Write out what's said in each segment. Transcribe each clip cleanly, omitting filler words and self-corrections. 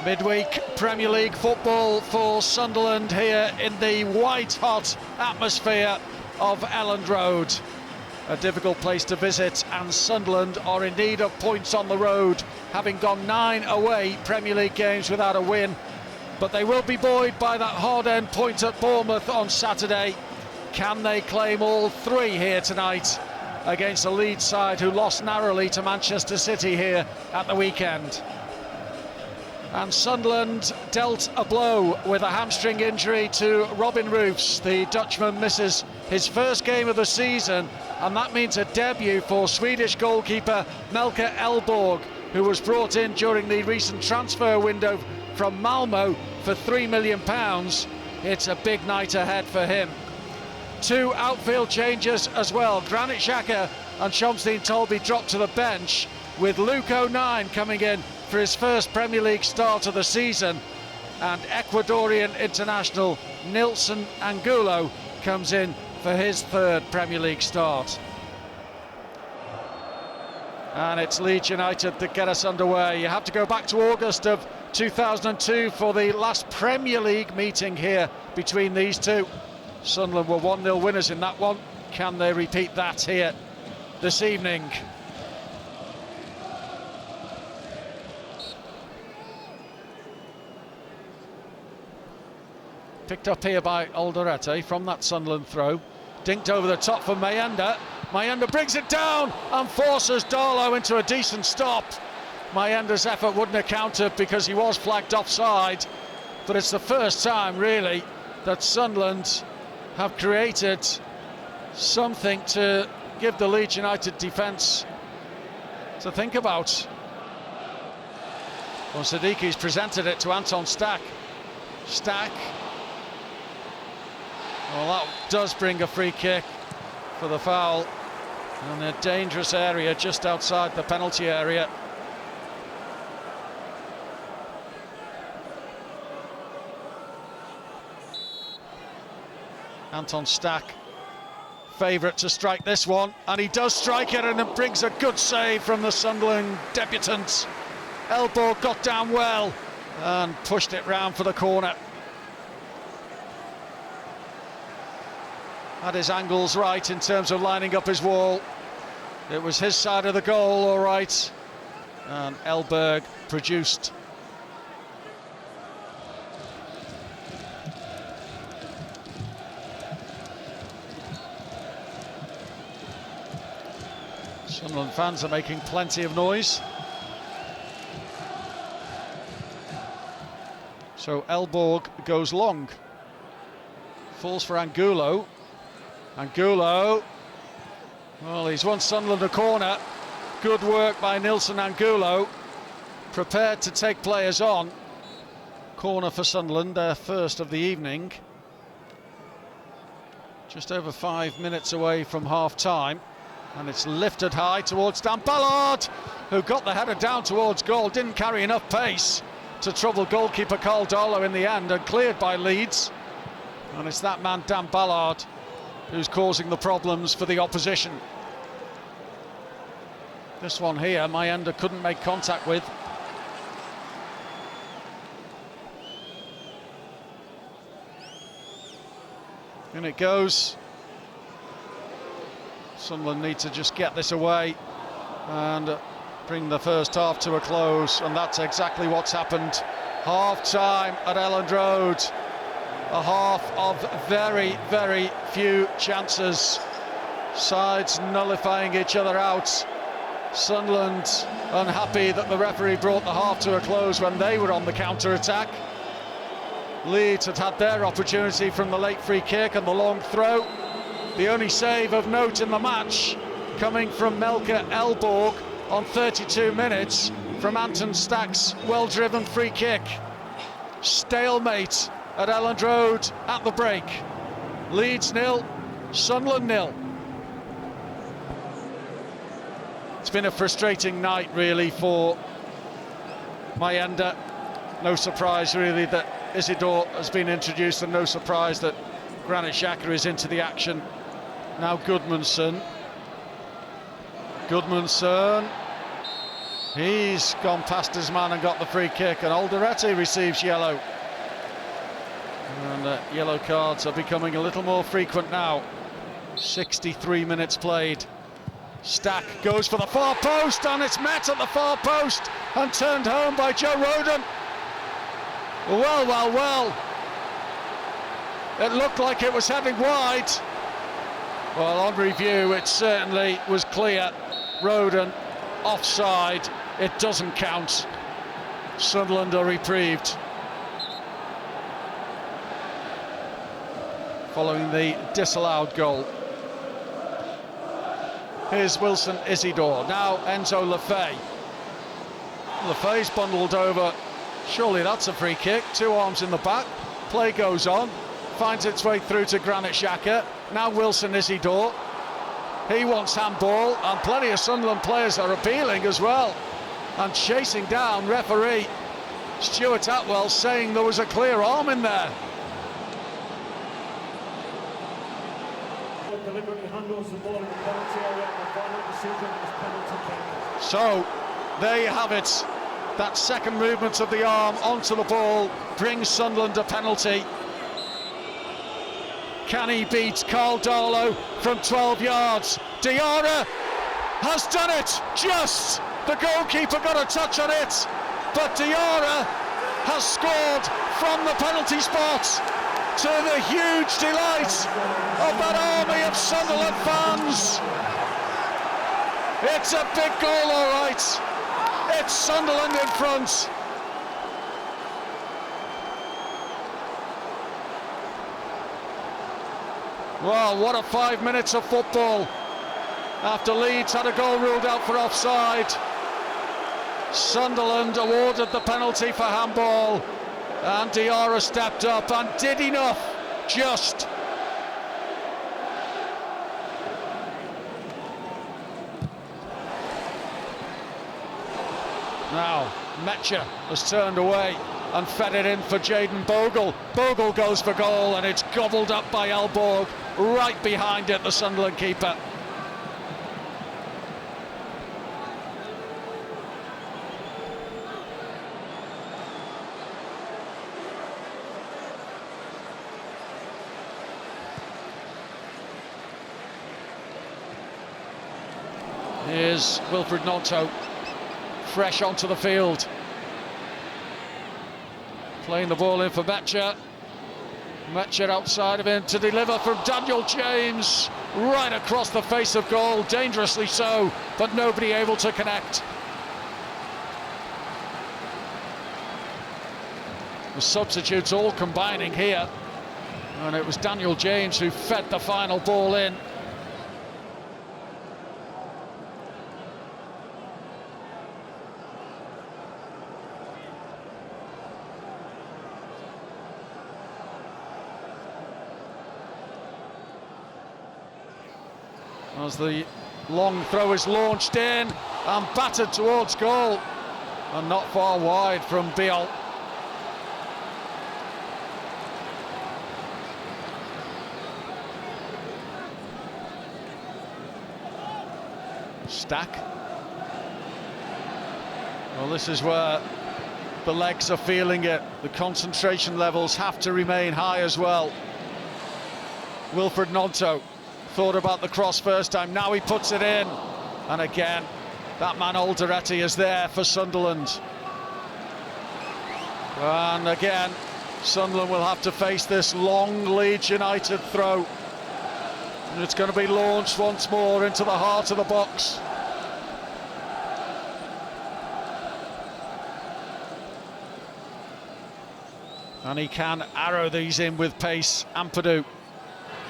Midweek Premier League football for Sunderland here in the white-hot atmosphere of Elland Road. A difficult place to visit, and Sunderland are in need of points on the road, having gone 9 away Premier League games without a win. But they will be buoyed by that hard-end point at Bournemouth on Saturday. Can they claim all 3 here tonight against a Leeds side who lost narrowly to Manchester City here at the weekend? And Sunderland dealt a blow with a hamstring injury to Robin Roofs. The Dutchman misses his first game of the season, and that means a debut for Swedish goalkeeper Melker Elborg, who was brought in during the recent transfer window from Malmo for £3 million. It's a big night ahead for him. 2 outfield changes as well. Granit Xhaka and Shamsteen Tolby dropped to the bench, with Luke O'Nien coming in for his first Premier League start of the season, and Ecuadorian international Nilson Angulo comes in for his 3rd Premier League start. And it's Leeds United that get us underway. You have to go back to August of 2002 for the last Premier League meeting here between these two. Sunderland were 1-0 winners in that one. Can they repeat that here this evening? Picked up here by Alderete from that Sunderland throw. Dinked over the top for Mayenda. Mayenda brings it down and forces Darlow into a decent stop. Mayenda's effort wouldn't have counted because he was flagged offside. But it's the first time, really, that Sunderland have created something to give the Leeds United defence to think about. Well, Sadiki's presented it to Anton Stack. Stack. Well, that does bring a free kick for the foul in a dangerous area just outside the penalty area. Anton Stack, favourite to strike this one, and he does strike it, and it brings a good save from the Sunderland debutant. Elborg got down well and pushed it round for the corner. Had his angles right in terms of lining up his wall. It was his side of the goal, all right, and Elborg produced. Sunderland fans are making plenty of noise. So Elborg goes long. Falls for Angulo. Angulo, well, he's won Sunderland a corner. Good work by Nilson Angulo. Prepared to take players on. Corner for Sunderland, their first of the evening. Just over 5 minutes away from half-time. And it's lifted high towards Dan Ballard, who got the header down towards goal. Didn't carry enough pace to trouble goalkeeper Carl Darlow in the end, and cleared by Leeds. And it's that man, Dan Ballard, who's causing the problems for the opposition. This one here, Mayenda couldn't make contact with. In it goes. Sunderland need to just get this away and bring the first half to a close, and that's exactly what's happened. Half-time at Elland Road. A half of very, very few chances. Sides nullifying each other out. Sunderland unhappy that the referee brought the half to a close when they were on the counter-attack. Leeds had their opportunity from the late free kick and the long throw. The only save of note in the match coming from Melker Elborg on 32 minutes from Anton Stack's well-driven free kick. Stalemate at Elland Road at the break. Leeds 0, Sunderland 0. It's been a frustrating night, really, for Mayenda. No surprise, really, that Isidore has been introduced, and no surprise that Granit Xhaka is into the action. Now Gudmundsson. He's gone past his man and got the free kick, and Alderete receives yellow. And yellow cards are becoming a little more frequent now. 63 minutes played. Stack goes for the far post, and it's met at the far post and turned home by Joe Rodon. Well. It looked like it was heading wide. Well, on review, it certainly was clear. Rodon offside. It doesn't count. Sunderland are reprieved. Following the disallowed goal. Here's Wilson Isidore, now Enzo Lefebvre. Lefebvre's bundled over, surely that's a free kick, 2 arms in the back, play goes on, finds its way through to Granit Xhaka, now Wilson Isidore. He wants handball, and plenty of Sunderland players are appealing as well, and chasing down referee Stuart Atwell, saying there was a clear arm in there. Deliberately handles the ball in the penalty area, and the final decision is penalty kick. So there you have it. That second movement of the arm onto the ball brings Sunderland a penalty. Can he beat Carl Darlow from 12 yards? Diarra has done it. Just the goalkeeper got a touch on it, but Diarra has scored from the penalty spot, to the huge delight of that army of Sunderland fans. It's a big goal, all right. It's Sunderland in front. Well, what a 5 minutes of football. After Leeds had a goal ruled out for offside, Sunderland awarded the penalty for handball. And Diarra stepped up and did enough, just. Now, Metcher has turned away and fed it in for Jayden Bogle. Bogle goes for goal, and it's gobbled up by Elborg, right behind it, the Sunderland keeper. Here's Wilfred Gnonto, fresh onto the field. Playing the ball in for Metcher. Metcher outside of him to deliver from Daniel James, right across the face of goal, dangerously so, but nobody able to connect. The substitutes all combining here, and it was Daniel James who fed the final ball in. As the long throw is launched in and battered towards goal, and not far wide from Biol. Stack. Well, this is where the legs are feeling it. The concentration levels have to remain high as well. Wilfred Gnonto thought about the cross first time, now he puts it in, and again that man Alderete is there for Sunderland, and again Sunderland will have to face this long Leeds United throw, and it's going to be launched once more into the heart of the box. And he can arrow these in with pace. Ampadu.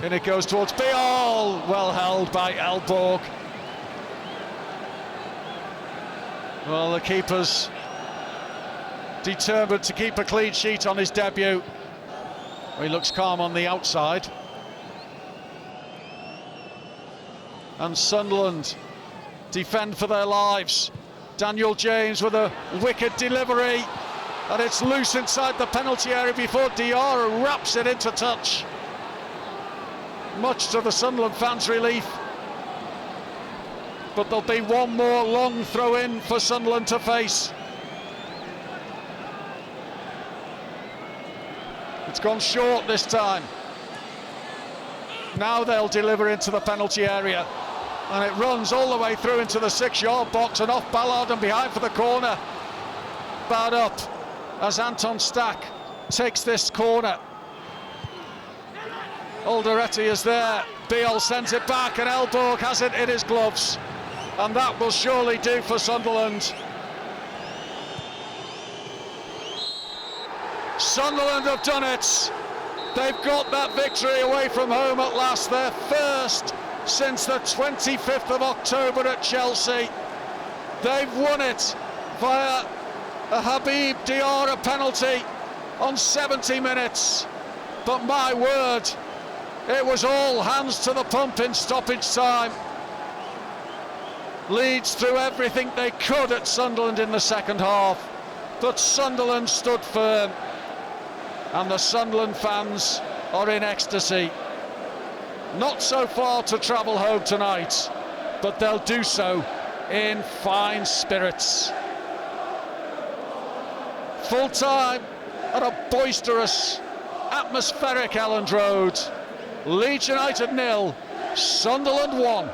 And it goes towards Biol, well held by Elborg. Well, the keeper's determined to keep a clean sheet on his debut. He looks calm on the outside. And Sunderland defend for their lives. Daniel James with a wicked delivery, and it's loose inside the penalty area before Diarra wraps it into touch, much to the Sunderland fans' relief. but there'll be one more long throw in for Sunderland to face. It's gone short this time. Now they'll deliver into the penalty area, and it runs all the way through into the 6-yard box and off Ballard and behind for the corner. Bad up as Anton Stack takes this corner. Alderete is there, Beale sends it back, and Elborg has it in his gloves, and that will surely do for Sunderland. Sunderland have done it. They've got that victory away from home at last, their first since the 25th of October at Chelsea. They've won it via a Habib Diarra penalty on 70 minutes. But my word, it was all hands to the pump in stoppage time. Leeds threw everything they could at Sunderland in the second half, but Sunderland stood firm. And the Sunderland fans are in ecstasy. Not so far to travel home tonight, but they'll do so in fine spirits. Full time at a boisterous, atmospheric Elland Road. Leeds United 0, Sunderland 1.